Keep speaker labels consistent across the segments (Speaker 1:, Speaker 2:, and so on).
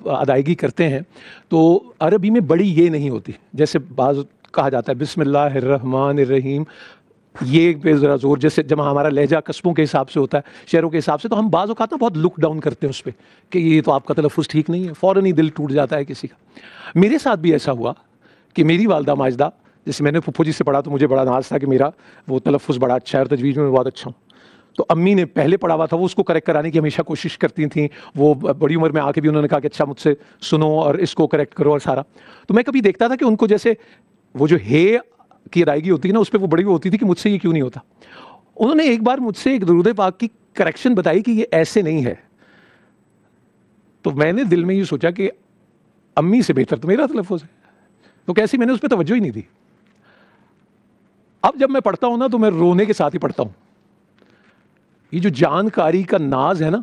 Speaker 1: آپ ادائیگی کرتے ہیں تو عربی میں بڑی یہ نہیں ہوتی، جیسے بعض کہا جاتا ہے بسم اللہ الرحمن الرحیم، یہ پہ ذرا زور، جیسے جب ہمارا لہجہ قصبوں کے حساب سے ہوتا ہے، شہروں کے حساب سے، تو ہم بعض اوقات نا بہت لک ڈاؤن کرتے ہیں اس پہ کہ یہ تو آپ کا تلفظ ٹھیک نہیں ہے، فوراً ہی دل ٹوٹ جاتا ہے کسی کا۔ میرے ساتھ بھی ایسا ہوا کہ میری والدہ ماجدہ، جیسے میں نے پھپھو جی سے پڑھا تو مجھے بڑا ناز تھا کہ میرا وہ تلفظ بڑا اچھا ہے اور تجوید میں بہت اچھا ہوں، تو امی نے پہلے پڑھا ہوا تھا، وہ اس کو کریکٹ کرانے کی ہمیشہ کوشش کرتی تھیں، وہ بڑی عمر میں آ کے بھی انہوں نے کہا کہ اچھا مجھ سے سنو اور اس کو کریکٹ کرو اور سارا، تو میں کبھی دیکھتا تھا کہ ان کو جیسے وہ جو ہے کی ادائیگی ہوتی ہے نا، اس پہ وہ بڑی ہوتی تھی کہ مجھ سے یہ کیوں نہیں ہوتا۔ انہوں نے ایک بار مجھ سے ایک درود پاک کی کریکشن بتائی کہ یہ ایسے نہیں ہے، تو میں نے دل میں یہ سوچا کہ امی سے بہتر تو میرا تلفظ ہے، تو کیسی میں نے اس پہ توجہ ہی نہیں دی۔ اب جب میں پڑھتا ہوں نا تو میں رونے کے ساتھ ہی پڑھتا ہوں۔ یہ جو جانکاری کا ناز ہے نا،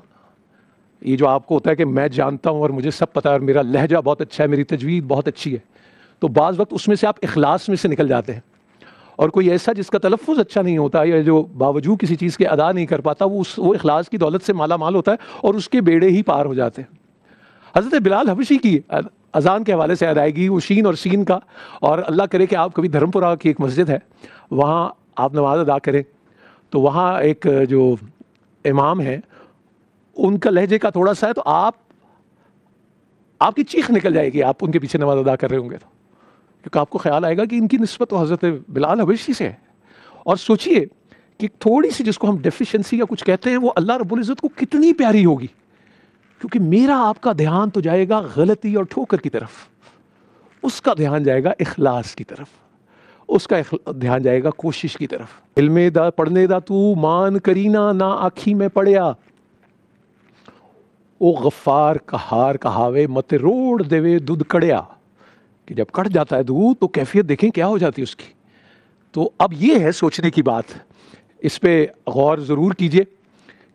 Speaker 1: یہ جو آپ کو ہوتا ہے کہ میں جانتا ہوں اور مجھے سب پتا ہے اور میرا لہجہ بہت اچھا ہے، میری تجوید بہت اچھی ہے، تو بعض وقت اس میں سے آپ اخلاص میں سے نکل جاتے ہیں، اور کوئی ایسا جس کا تلفظ اچھا نہیں ہوتا یا جو باوجود کسی چیز کے ادا نہیں کر پاتا، وہ اخلاص کی دولت سے مالا مال ہوتا ہے اور اس کے بیڑے ہی پار ہو جاتے ہیں۔ حضرت بلال حبشی کی اذان کے حوالے سے ادائیگی، وہ شین اور سین کا، اور اللہ کرے کہ آپ کبھی دھرمپورہ کی ایک مسجد ہے وہاں آپ نماز ادا کریں، تو وہاں ایک جو امام ہیں ان کا لہجے کا تھوڑا سا ہے، تو آپ کی چیخ نکل جائے گی، آپ ان کے پیچھے نماز ادا کر رہے ہوں گے تو، کیونکہ آپ کو خیال آئے گا کہ ان کی نسبت تو حضرت بلال حبشی سے ہے۔ اور سوچئے کہ تھوڑی سی جس کو ہم ڈیفیشنسی یا کچھ کہتے ہیں، وہ اللہ رب العزت کو کتنی پیاری ہوگی، کیونکہ میرا آپ کا دھیان تو جائے گا غلطی اور ٹھوکر کی طرف، اس کا دھیان جائے گا اخلاص کی طرف، اس کا دھیان جائے گا کوشش کی طرف۔ علم دا پڑھنے دا تو مان کرینا نہ آکھی میں پڑھیا، او غفار کہار کہاوے مت روڑ دیوے دودھ کڑیا، کہ جب کڑ جاتا ہے دودھ تو کیفیت دیکھیں کیا ہو جاتی ہے اس کی۔ تو اب یہ ہے سوچنے کی بات، اس پہ غور ضرور کیجئے۔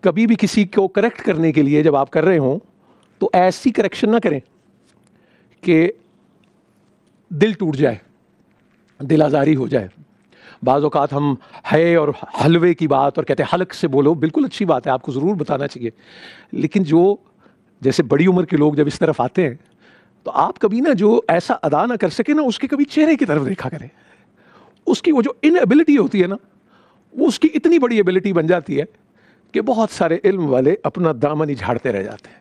Speaker 1: کبھی بھی کسی کو کریکٹ کرنے کے لیے جب آپ کر رہے ہوں تو ایسی کریکشن نہ کریں کہ دل ٹوٹ جائے، دل آزاری ہو جائے۔ بعض اوقات ہم ہے اور حلوے کی بات اور کہتے ہیں حلق سے بولو، بالکل اچھی بات ہے، آپ کو ضرور بتانا چاہیے، لیکن جو جیسے بڑی عمر کے لوگ جب اس طرف آتے ہیں تو آپ کبھی نا جو ایسا ادا نہ کر سکے نا، اس کے کبھی چہرے کی طرف دیکھا کریں۔ اس کی وہ جو ان ایبلٹی ہوتی ہے نا، وہ اس کی اتنی بڑی ایبلٹی بن جاتی ہے کہ بہت سارے علم والے اپنا دامن ہی جھاڑتے رہ جاتے ہیں۔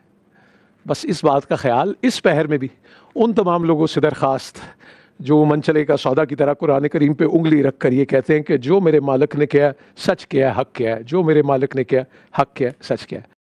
Speaker 1: بس اس بات کا خیال اس پہر میں بھی ان تمام لوگوں سے درخواست جو منچلے کا سودا کی طرح قرآن کریم پہ انگلی رکھ کر یہ کہتے ہیں کہ جو میرے مالک نے کیا سچ کیا، حق کیا ہے، جو میرے مالک نے کیا حق کیا، سچ کیا ہے۔